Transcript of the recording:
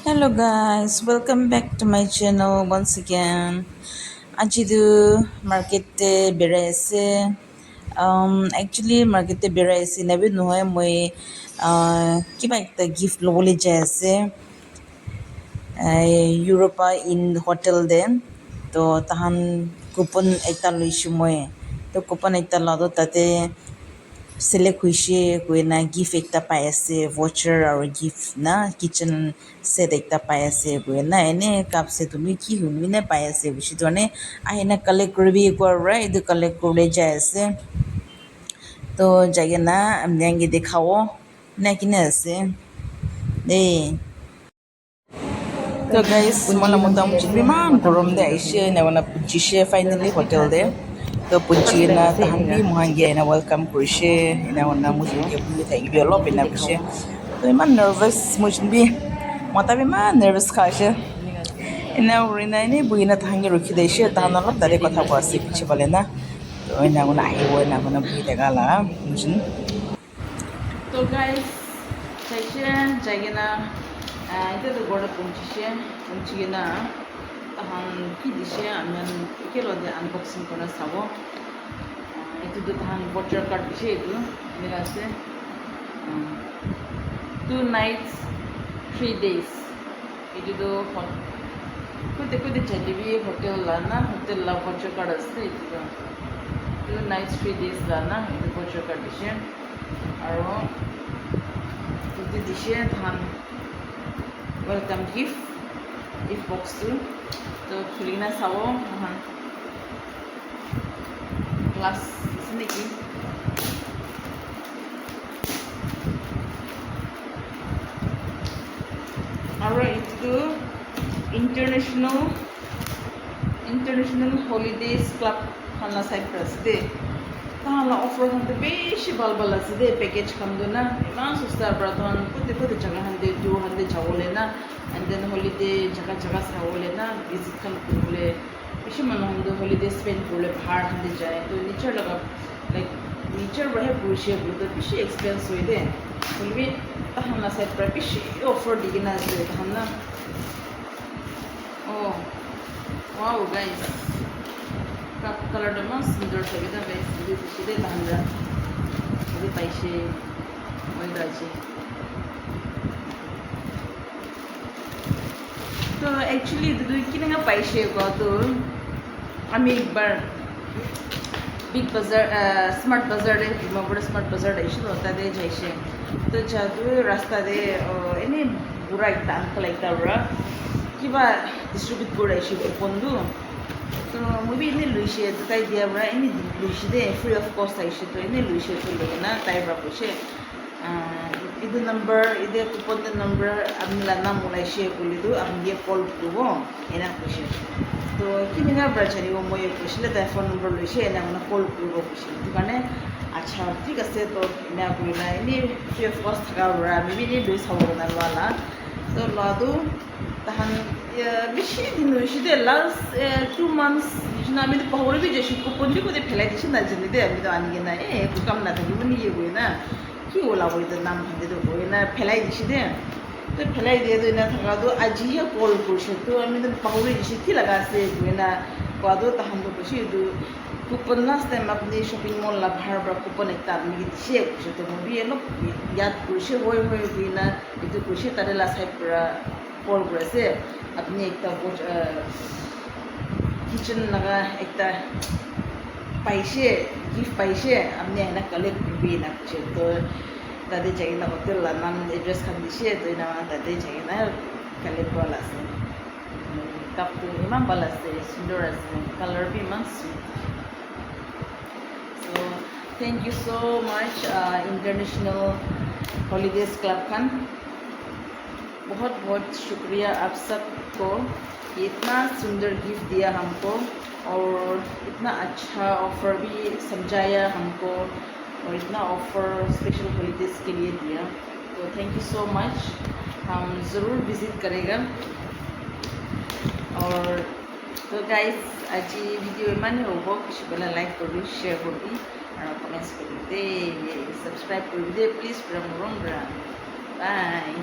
Hello guys, welcome back to my channel once again. Ajidu market berai ase. Actually market berai ase nabi nohoi moi kiba ekta gift lobole jai ase. Europa in hotel de. To tahan coupon ekta loisu moi. To coupon ekta lado tate select huishe koina gift ekta pai ase voucher aro gift na kitchen set ekta pai ase koina ene cup set tumi ki humi ne pai ase bishi to ne ahina collect kuribi ko right edu collect kurle jai ase to jagena amnyangi dekhawo na kine ase de to guys mala motam chilbi man gorom de aishe na wana puchishe finally hotel de to punchi na tahanbi muhangi na welcome kurishe ina wana mujinge bui thank you lot ina kushe to iman nervous mujinbi mata bi man nervous khashe ina urina ni bui na tahangi rukhi deishe tahana lot dale kotha ko ase piche bale na to ina wana ahiwo ina wana bui daga la mujin to guys saishe jagena ito to goda punchigena tahan ki dishe amen kelo de unboxing kona sabo ito to tahan voucher card dishe ito mera ase 2 nights 3 days ito to kude chalibi hotel la na hotel la voucher card ase ito to 2 nights 3 days la na ito voucher card dishe aro ito dishe tahan welcome gift box tu to khulina sawo glass sini ki aro itu international holidays club khala cyprus de tahala offer hante beshi balbal ase de package khamdo na iman susta pradhan kote jaga hande do hande jawole na and then holiday jaga sawole na visit kan kurule beshi man hande holiday spend kurule bahar hande jaye to nature laga like nature bahe purushe bude beshi expense hoy de kulbi tahala side pra beshi offer digina ase tahanna oh wow guys cup color da mas sundar sabida guys ఇది ఇదే లంగా ఇది పైసే వైరాజీ तो actually ಇದು ಕಿನಂಗ ಪೈಸೆ ಗೋದು আমি একবার big बाजार smart बाजार रे बड़ा स्मार्ट बाजार आइছিল তাতে যাইছে তো জাদু রাস্তা দে এনে বুড়া একটা আঙ্কেল একটা বুড়া কিবা ডিস্ট্রিবিউট করে আইছে বন্ধু তো মুবি এনে লইছে তো তাই দিয়া বড় এনে লইছে দে ফ্রি অফ কস্ট আইছে তো এনে লইছে তো না তাই বড় কইছে ಇದು ನಂಬರ್ ಇದೆ ಕೂಪನ್ ನಂಬರ್ আমলা নাম লাইছে বলিদু আমি দিয়ে কল করব এনা কইছে তো কিনিঙা ব্রাচারি ও মই কইছিলে তাই ফোন নম্বর লইছে এনা মানে কল করব কইছে তো মানে আচ্ছা ঠিক আছে তো এনা কইলা এনে ফ্রি অফ কস্ট থাকা বড় আমি বিনি দুই সাবো না ওয়ালা তো লাদু তাহান বেশি দিন হয়েছে দে লাস্ট 2 months আমি তো পাহরে বি যাইছি কুপন দি ফেলাই দিছি না জানি দে আমি তো আনি না কাম না থাকিব নিয়ে বই না কি ওলা বই তো নাম ভাঙে তো বই না ফেলাই দিছি দে তো ফেলাই দিয়ে তো না থাকা তো আজিহে কল করছে তো আমি তো পাহরে দিছি কি লাগা আছে বই না কোয়াদো তাহান তো বেশি তো কুপন লাস্ট টাইম আপনি শপিং মল লা ভাড়া বা কুপন একটা আপনি দিছে কইছে তো মুভি এলো ইয়াদ করছে হই বই না এতো কইছে তারে লা সাইড পুরা কল করেছে আপনি একটা কিচেন লাগা একটা পাইছে গিফট পাইছে আপনি এনা কালেক্ট করবি না কিছু তো তাদের জায়গা না হোটেল নাম এড্রেস খান দিছে তো না তাদের জায়গা না কালেক্ট করা আছে কাপ ইমান ভালো আছে সুন্দর আছে কালার বি ইমান sweet so thank you so much international holidays club Khan बहुत बहुत शुक्रिया आप सबको इतना सुंदर गिफ्ट दिया हमको और इतना अच्छा ऑफ़र भी समझाया हमको और इतना ऑफ़र स्पेशल हॉलीडेज़ के लिए दिया तो थैंक यू सो मच हम ज़रूर विज़िट करेगा और तो गाइस आज वीडियो इमाने होबो किसी बेला लाइक करबी शेयर करबी और कमेंट्स करबी दे सब्सक्राइब करबी दे प्लीज प्रमोरंग बाय